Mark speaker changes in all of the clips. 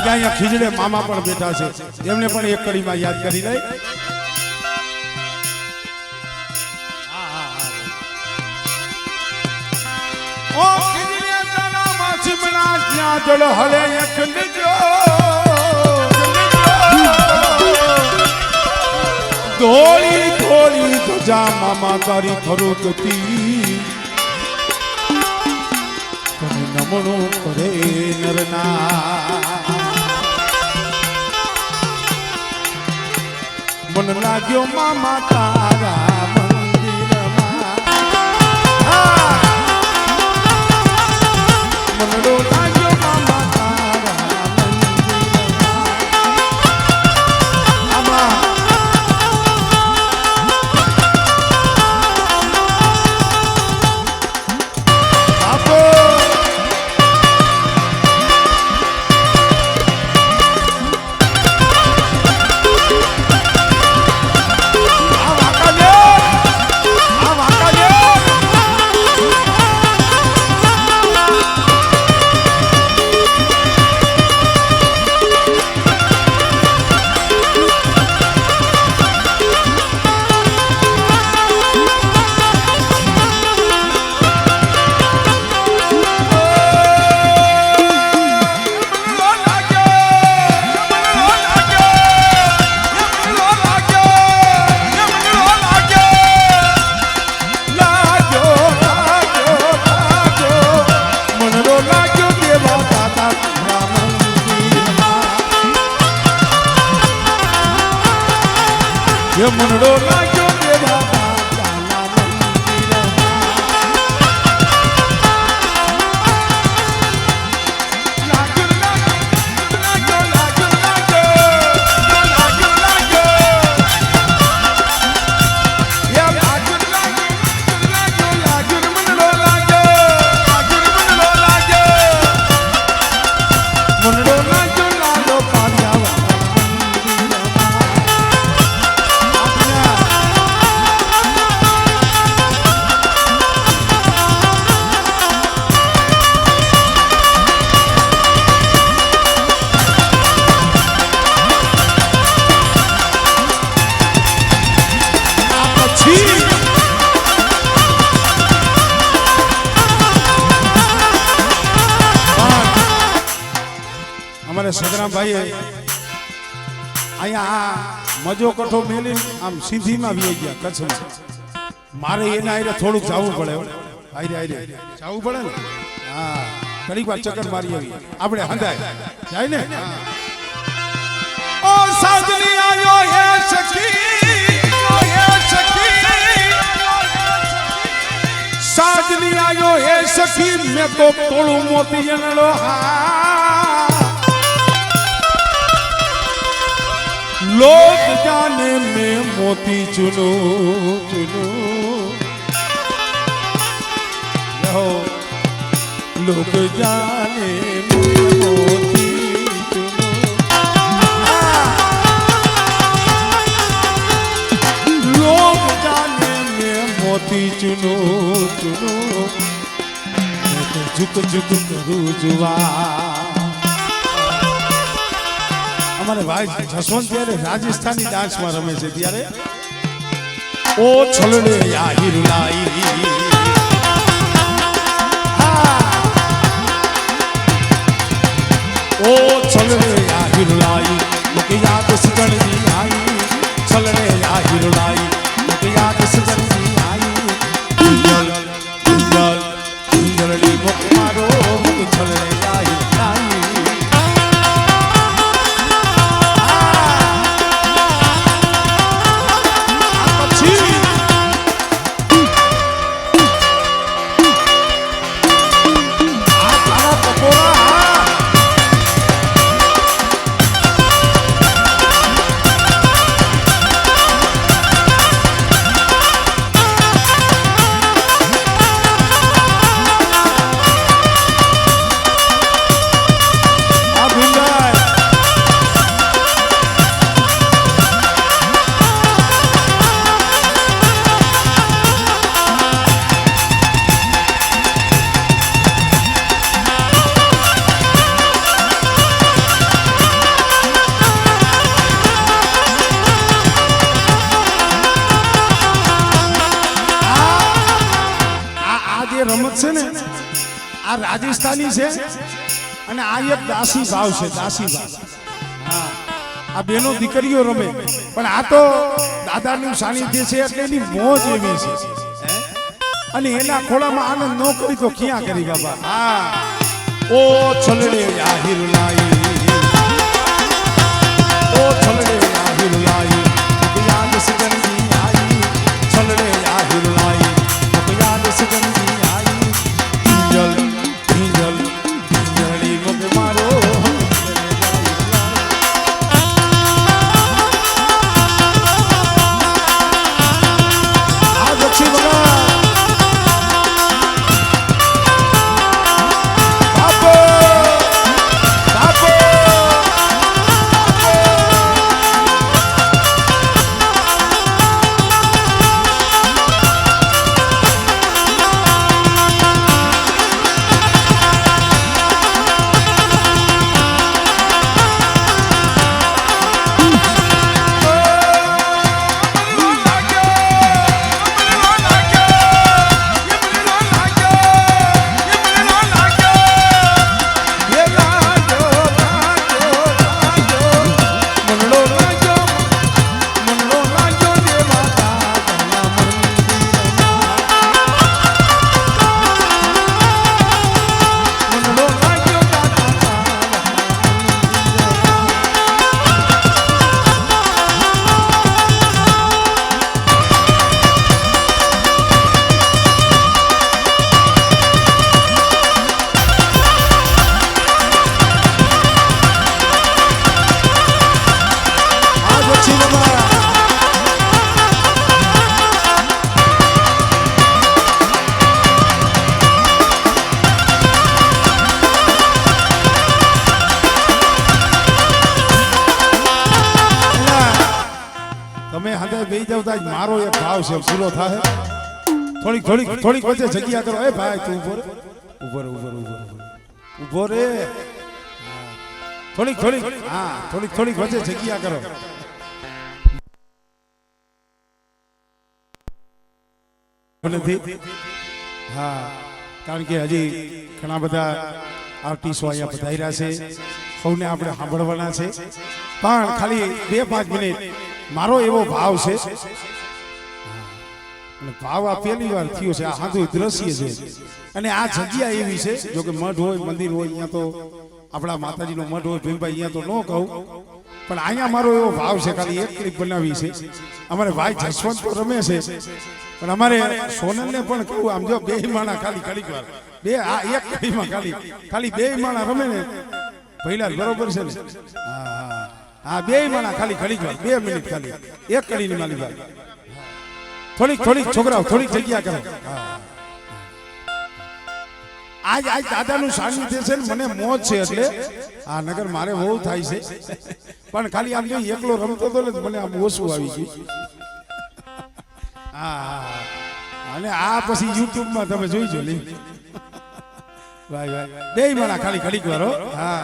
Speaker 1: આજે અહીંયા ખીજડે મામા પણ બેઠા છે, એમને પણ એક કડીમાં યાદ કરી લઈ. ઓ ખીજડે તારા માછી મના જ્યાં જળ હલે ખંડજો ધોળી ધોળી ધજા મામા તારી ફરુકતી તને નમણો કરે નરના. મન લાગ્યો મામા તારા મંદિરમાં, મનડો લાગ્યો મામા તારા મંદિરમાં. મનડો લાગ્યો દેવા દાદાના સદરામ ભાઈ અહીંયા મજો કઠો મેલી આમ સિંધીમાં વી ગયા કચ્છમાં. મારે એના આરે થોડુંક જવું પડે, આરે જવું પડે ને. હા, ઘડીક વાર ચક્કર મારી આવી આપણે હંધાય જાય ને. ઓ સાજની આયો હે સખી, ઓ હે સખી, સાજની આયો હે સખી, મેં તો તોળું મોતી એનલો હા. लोग जाने में मोती चुनो चुनो रहो, लोग जाने में मोती चुनो, लोग जाने में मोती चुनो चुनो, मैं तो झुक झुक करूँ जुआ. અમારે ભાઈ જસવંત ત્યારે રાજસ્થાની ડાન્સમાં રમે છે ત્યારે ઓ છલડે યાહિર લાઈ, ઓ છલડે યાહિર લાઈ, મુકે યાદ સજણની આઈ, છલડે યાહિર લાઈ, મુકે યાદ સજણની આઈ. જલ જલ જલડી મુક મારો મુક છલડે યાહિર લાઈ. જે રમત છે ને આ રાજસ્થાની છે અને આ એક દાસી ભાવ છે, દાસી ભાવ. હા, આ બેનો દીકરીઓ રમે, પણ આ તો દાદાનું સાનિધ્ય છે એટલે એની મોજ એવી છે. અને એના ખોળામાં આનંદ ન કરી તો ક્યાં કરી બાબા. હા, ઓ છલડે આહિર લાઈ, ઓ છલડે આહિર લાઈ, યાદ સગનજી આઈ, છલડે આહિર લાઈ, યાદ સગનજી આઈ, પિંજલ પિંજલ પિંજળી મગ મારો. આ દક્ષિણ બગા મારો એક ભાવ છે પૂરો થાય. થોડીક થોડીક થોડીક વચ્ચે જગ્યા કરો. એ ભાઈ તું ઉભો રે, ઉભો રે, ઉભો રે, ઉભો રે. થોડીક થોડીક, હા, થોડીક થોડીક વચ્ચે જગ્યા કરો. હા, કારણ કે હજી ઘણા બધા આર્ટિસ્ટો અહીંયા પધાર્યા છે, સૌને આપણે સાંભળવાના છે. પણ ખાલી 2-5 મિનિટ મારો એવો ભાવ છે, અને ભાવ આ પહેલી વાર થયો છે. આ સાધુ દ્રશ્ય છે અને આ જગ્યા એવી છે, જો કે મઠ હોય, મંદિર હોય, અહીંયા તો આપણા માતાજીનો મઠ હોય ભીમભાઈ, અહીંયા તો ન કહું, પણ અહીંયા મારો એવો ભાવ છે. ખાલી એક ક્લિપ બનાવી છે. અમારે ભાઈ જસવંત તો રમે છે, પણ અમારે સોનલને પણ કહું, આમ જો 2 માણા ખાલી ઘડીક વાર, આ એક કડીમાં ખાલી 2 માણા રમે ને પહેલા બરોબર છે ને. હા, હા, 2 માણા ખાલી ઘડીક વાર, 2 મિનિટ ખાલી એક કડીની માલી વાત. થોડીક થોડીક છોકરાઓ થોડીક જગ્યા કરો. આજ દાદાનું સાનિધ્ય છે ને મને મોજ છે, એટલે આ નગર મારે બહુ થાય છે, પણ ખાલી આમ જો એકલો રમતો હતો ને મને આમ ઓછું આવી ગયું. હા, અને આ પછી યુટ્યુબમાં તમે જોઈજો લે ભાઈ ભાઈ 2 માણા ખાલી ઘડીક વાર. હા,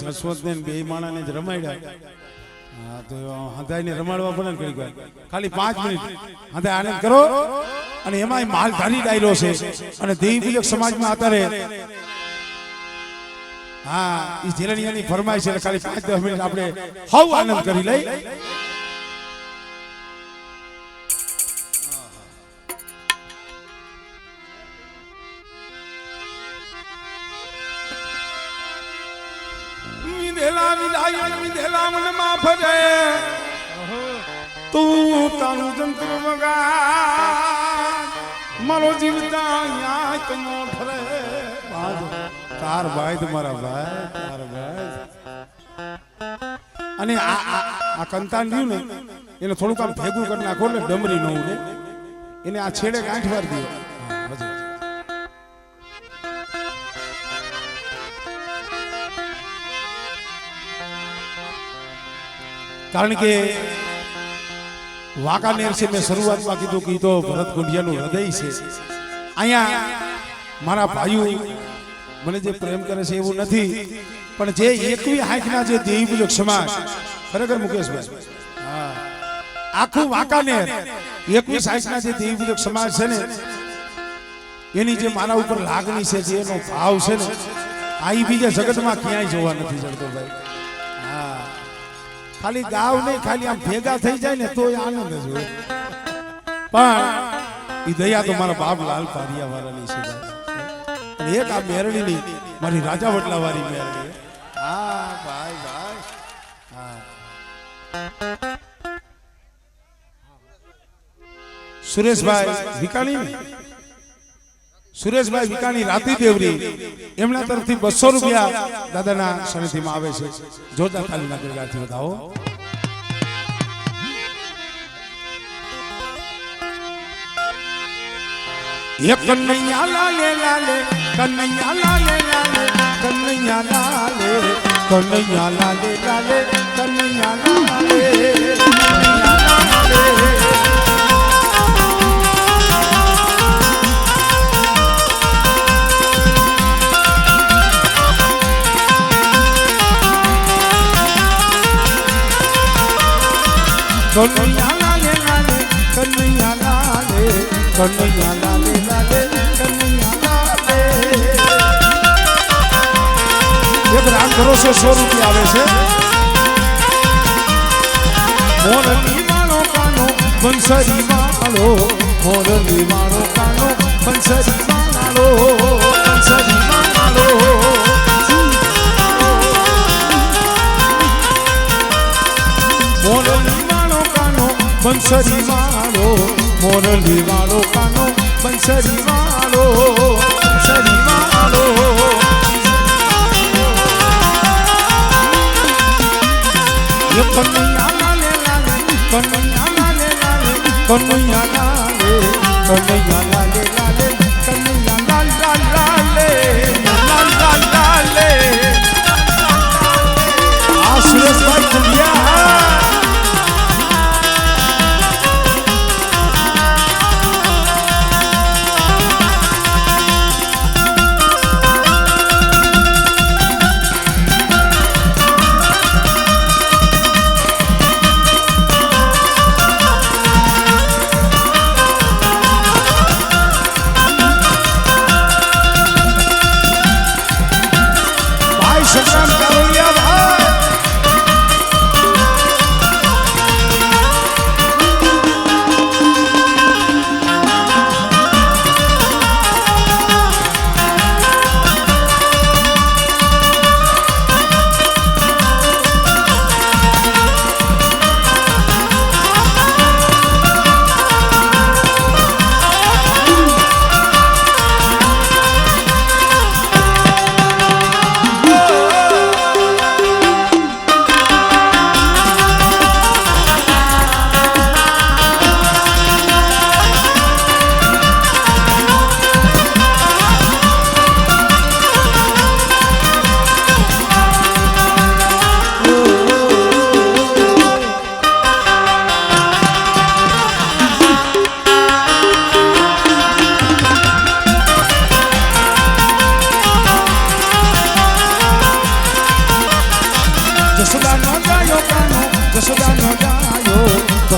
Speaker 1: જસવંતને બે માણાને જ રમાડ્યા. હા તો હંધાઈને રમાડવા પડે ને ઘડીક વાર. ખાલી 5 મિનિટ હંધાઈ આનંદ કરો. અને એમાંય માલધારી ડાયરો છે અને દેવી પૂજક સમાજમાં અત્યારે હા ઈ જેલણીયાની ફરમાઈશ છે. ખાલી 5-10 મિનિટ આપણે હવ આનંદ કરી લઈ. વિધેલા વિદાય વિધેલા મન માં ફરે તું તારું જંત્ર વગા મારો જીવતા યાદ નો ફરે. તાર ભાઈ તમારા ભાઈ તાર ભાઈ. અને આ કંતાન રહ્યું ને એને થોડુંક આમ ભેગું કરી નાખો ને ડમરી ન ઉડે. એને આ છેડે ગાંઠ વાર દો. કારણ કે વાંકાનેર છે મેં શરૂઆતમાં કીધું કે તો ભરત ગોંડિયાનું હૃદય છે. અહીંયા મારા ભાઈઓ મને જે પ્રેમ કરે છે એવું નથી, પણ જે 21 જે દેવી પૂજક સમાજ ખરેખર મુકેશભાઈ હા આખું વાંકાનેર 21 જે દેવી પૂજક સમાજ છે ને એની જે મારા ઉપર લાગણી છે, જે એનો ભાવ છે ને આ બીજા જગતમાં ક્યાંય જોવા નથી જડતો ભાઈ. હા ખાલી ગાવ નહીં, ખાલી આમ ભેગા થઈ જાય ને તો આનંદ જ હોય. પણ એ દયા તો મારા બાપ લાલ પારિયા વાળાની છે અને એક આ મેરણીની મારી રાજા વડલા વાળી મેરણી. હા ભાઈ ભાઈ હા સુરેશભાઈ વિકાણી રાતી દેવરી એમના તરફથી 200 રૂપિયા દાદાના સનિધિમાં આવે છે. જોરદાર તાલીના ગણગારથી વધાવો. એક કનૈયા લાલે લાલે કનૈયા લાલે લાલે કનૈયા લાલે કનૈયા લાલે લાલે કનૈયા લાલે કનૈયા લાલે લાલે કનૈયા લાલે કનૈયા લાલે લાલે કનૈયા લાલે. એક રામ કરો છો 100 રૂપિયા આવે છે. મોરલી વાળો કાનો બંસરી વાળો મોરલી વાળો કાનો બંસરી વાળો બંસરી વાળો મોરલી બંસરી વાળો મોરલી વાળો કાનો બંસરી વાળો બંસરી વાળો. એ કનૈયા લાલે લાલે કનૈયા લાલે લાલે કનૈયા લાલે કનૈયા લાલે લાલે કનૈયા લાલ લાલ લાલે લાલ લાલ લાલે. આ સુરેશભાઈ કુંડિયા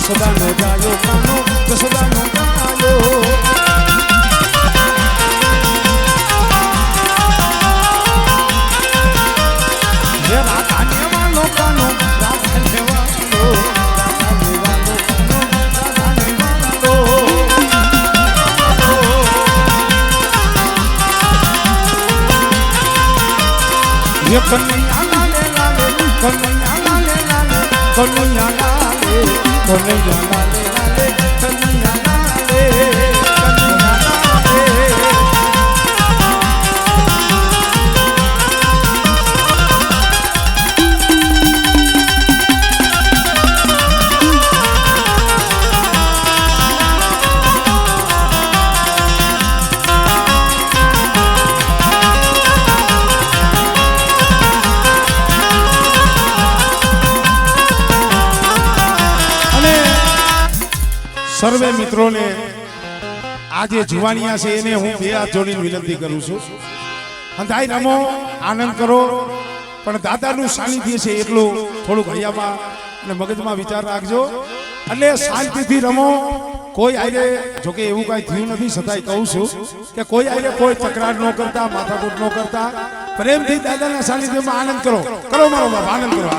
Speaker 1: જસોદાનો જાયો કાનો જસોદાનો જાયો હે રાધા ને વાલો કાનો રાધા ને વાલો રાધા ને વાલો કાનો રાધા ને વાલો ये कन्हैया लाले लाले कन्हैया लाले लाले कन्हैया लाले कन्हैया लाले लाले कन्हैया लाले कन्हैया સર્વે મિત્રોને આજે જુવાનિયા છે એને હું બે હાથ જોડીને વિનંતી કરું છું અંધાઈ રમો આનંદ કરો પણ દાદાનું સાનિધ્ય છે એટલું થોડુંક હૈયામાં અને મગજમાં વિચાર રાખજો એટલે શાંતિથી રમો કોઈ આયરે જોકે એવું કાંઈ થયું નથી છતાંય કહું છું કે કોઈ આયરે કોઈ તકરાર ન કરતા માથાકૂટ ન કરતા પ્રેમથી દાદાના સાનિધ્યમાં આનંદ કરો કરો મારો બાપ આનંદ કરો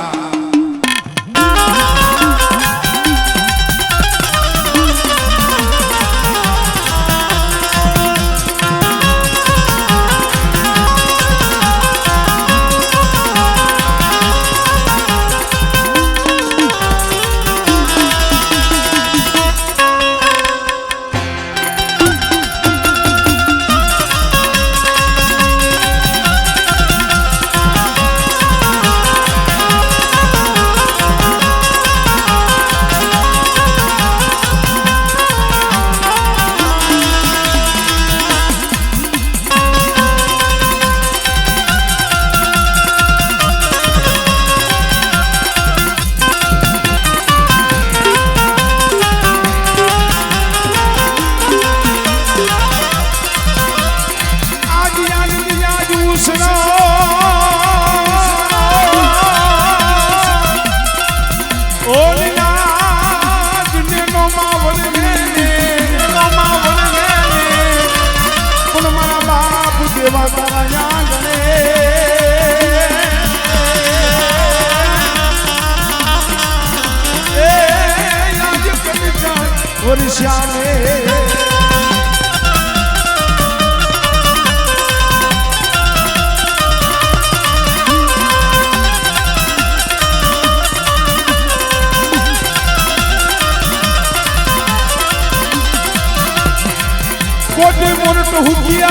Speaker 1: कोटे मोरट हुकिया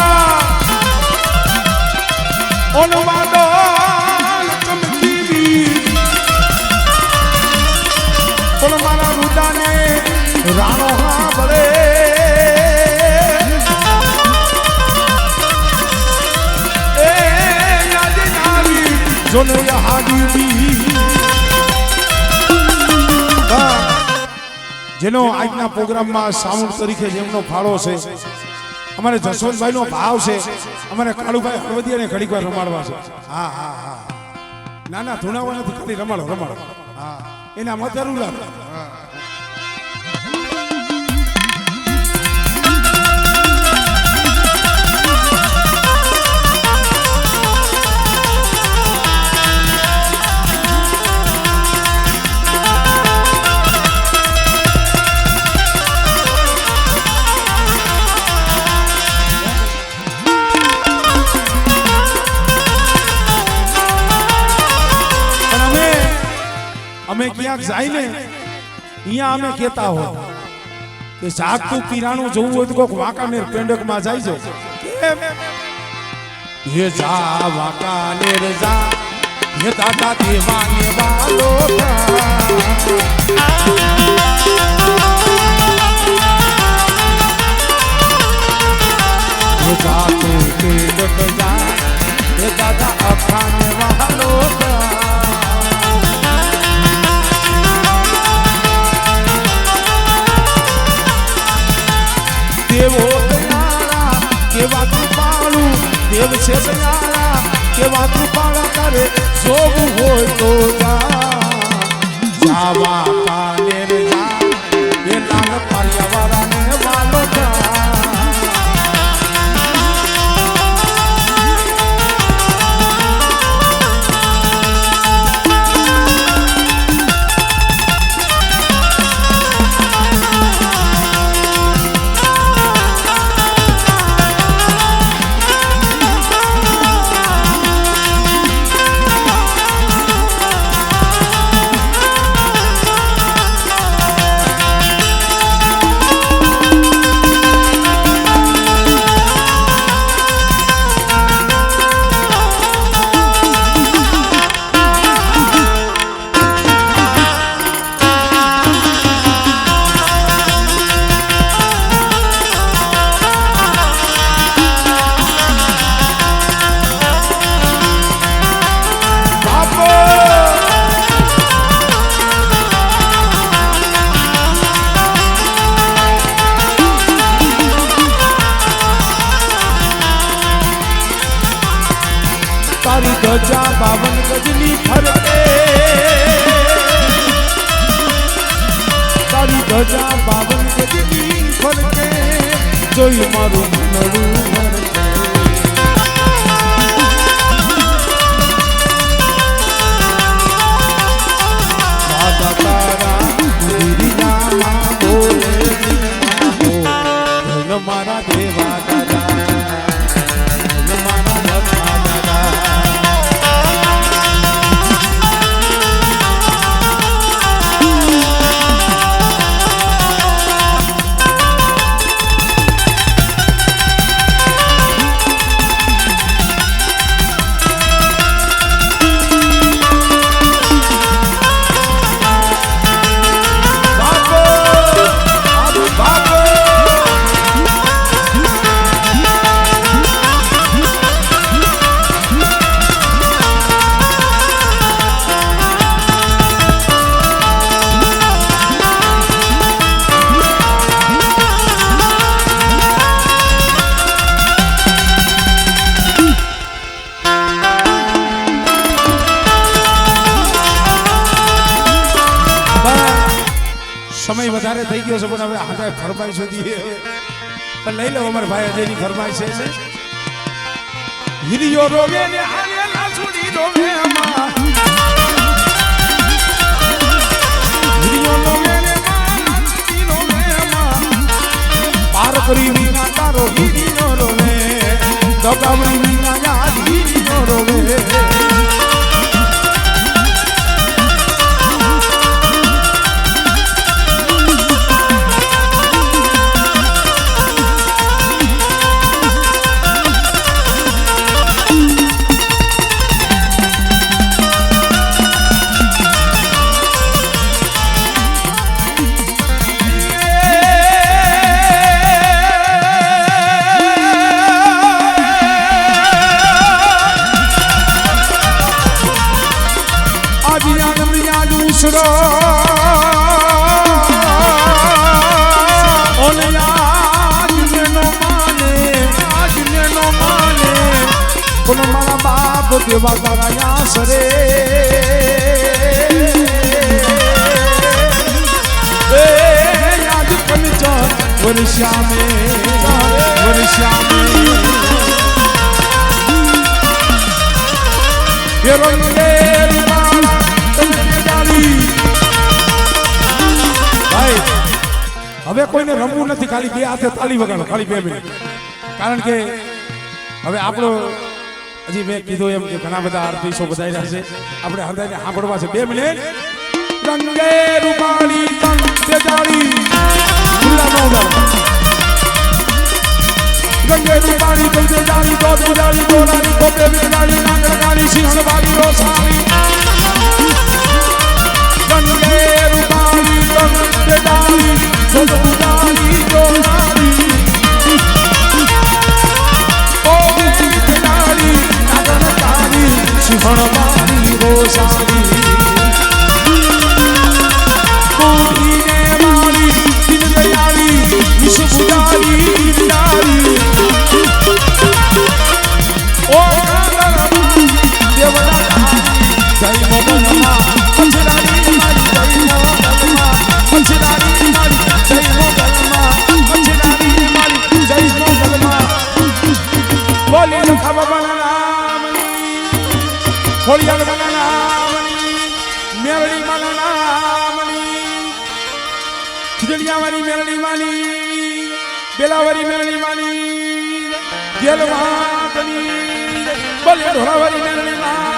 Speaker 1: ओन वादल चमकीवी पण मारा रुदाने राणो हा बड़े ए याद नावी जोने यहादी भी જેનો આજના પ્રોગ્રામમાં સાઉન્ડ તરીકે જેમનો ફાળો છે અમારે જસવંતભાઈનો ભાવ છે અમારે કાળુભાઈ હળવદિયાને ઘડીક વાર રમાડવા છે હા હા હા ના ના ધૂણાવા નથી ખાલી રમાડો રમાડો હા એના મત જરૂર અમે ક્યાંક જાય ને અહીંયા અમે કહેતા હોય કે જાગતું પીરાણું જોવું હોય તો કોક વાંકાનેર પેંડકમાં જાય છે ये जा वाकानेर जा ये दादा दीवाने वालों का ये जा तू पेंडक जा ये दादा अखाने वालों का देवो दयाला केवा कृपालु देव से दयाला केवा कृपाला करे जोग होय तो जा जावा कानेर जा પારિયાવાળાને વાલો તારી ધજા 52 ગજની ફરકે તારી ધજા 52 ગજની ફરકે જોઈ મારું મનડું ફરકે દાદા તારા ગિરિયામાં બોલે મારા દેવા દાદા મારા લખા દાદા સમય વધારે થઈ ગયો છે પણ હવે આગળ ફરમાઈશ હતી પણ લઈ લો અમારા ભાઈ અજયની ફરમાઈશ છે હિરિયો રોવે ને આલે લાસુડી રોવે અમાર હિરિયો રોવે ને લાસુડી રોવે અમાર પાર કરી વિના તારો હિરિયો રોવે દગાવડી વિના યાદ હિરિયો રોવે મારા બાપ દેવા તારા યાસ રે યાદ કંચન વર્ષામે ભાઈ હવે કોઈને રમવું નથી ખાલી બે હાથે તાળી વગાડો ખાલી 2 મિનિટ કારણ કે હવે આપણો હજી મેં કીધું એમ કે ઘણા બધા આર્ટિસ્ટો બધાયલા છે આપણે હૃદયને સાંભળવા છે 2 મિનિટ રંગે રૂપાળી તન તેજાળી ગુલાનો રંગે રૂપાળી તન તેજાળી તો તેજાળી દોરાની કોપે વિકરાળી નાગરગાળી સિંહણ વાળી રોસાળી રંગે રૂપાળી તન તેજાળી તો તેજાળી દોરાની સિંહણવાળી રોસાળી કોઈને વાળી દિન દયાળી વિષ પુજારી ઈરડાળી ઓ દેવડા જય મોગલમાં પછડારી મારી જય મોગલમાં પછડારી મારી જય ખોડિયાર માના નામની મેરડી માના નામની ખીજડીયાવાળી મેરડી માની બેલાવાળી મેરડી માની જેલ માતની બલે ઢોરાવાળી મેરડી માં